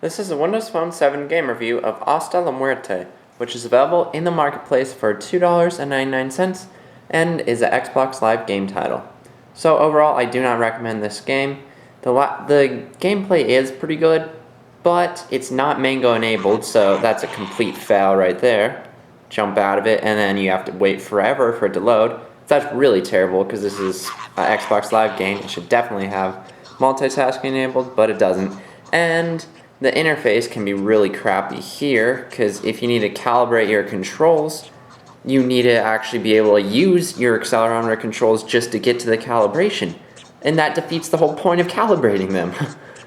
This is a Windows Phone 7 game review of Hasta, Muerte, which is available in the marketplace for $2.99 and is an Xbox Live game title. So overall, I do not recommend this game. The gameplay is pretty good, but it's not Mango enabled, so that's a complete fail right there. Jump out of it, and then you have to wait forever for it to load. That's really terrible because this is an Xbox Live game. It should definitely have multitasking enabled, but it doesn't. And the interface can be really crappy here because if you need to calibrate your controls, you need to actually be able to use your accelerometer controls just to get to the calibration. And that defeats the whole point of calibrating them.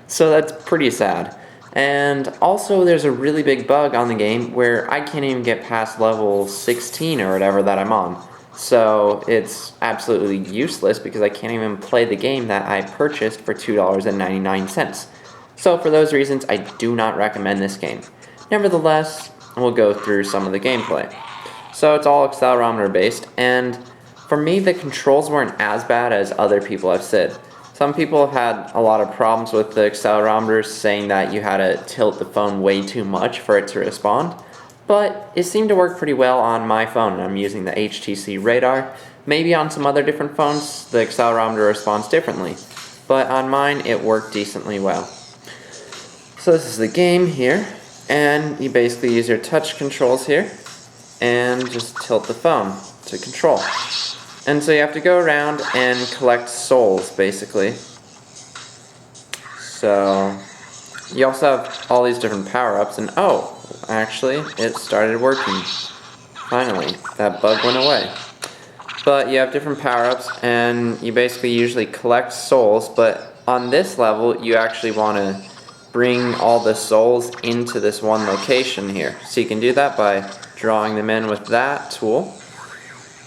So that's pretty sad. And also there's a really big bug on the game where I can't even get past level 16 or whatever that I'm on. So it's absolutely useless because I can't even play the game that I purchased for $2.99. So for those reasons, I do not recommend this game. Nevertheless, we'll go through some of the gameplay. So it's all accelerometer based, and for me the controls weren't as bad as other people have said. Some people have had a lot of problems with the accelerometers, saying that you had to tilt the phone way too much for it to respond. But it seemed to work pretty well on my phone, and I'm using the HTC Radar. Maybe on some other different phones, the accelerometer responds differently. But on mine, it worked decently well. So this is the game here, and you basically use your touch controls here, and just tilt the phone to control. And so you have to go around and collect souls, basically. So you also have all these different power-ups, and oh, actually, it started working. Finally, that bug went away. But you have different power-ups, and you basically usually collect souls, but on this level, you actually want to bring all the souls into this one location here. So you can do that by drawing them in with that tool,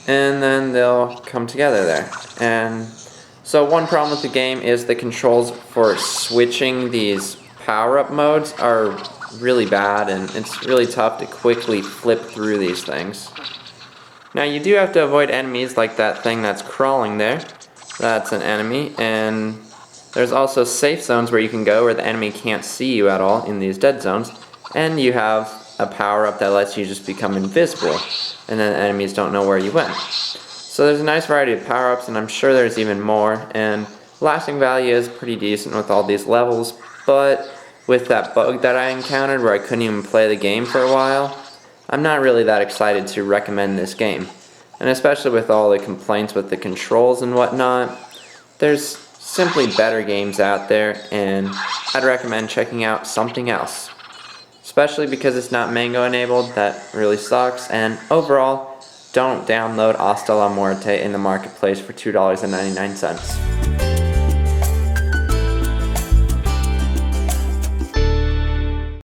and then they'll come together there. And so one problem with the game is the controls for switching these power-up modes are really bad, and it's really tough to quickly flip through these things. Now you do have to avoid enemies like that thing that's crawling there. That's an enemy, and there's also safe zones where you can go where the enemy can't see you at all in these dead zones, and you have a power-up that lets you just become invisible, and then enemies don't know where you went. So there's a nice variety of power-ups, and I'm sure there's even more, and lasting value is pretty decent with all these levels, but with that bug that I encountered where I couldn't even play the game for a while, I'm not really that excited to recommend this game. And especially with all the complaints with the controls and whatnot, there's simply better games out there, and I'd recommend checking out something else. Especially because it's not Mango enabled, that really sucks, and overall, don't download Hasta, Muerte in the marketplace for $2.99.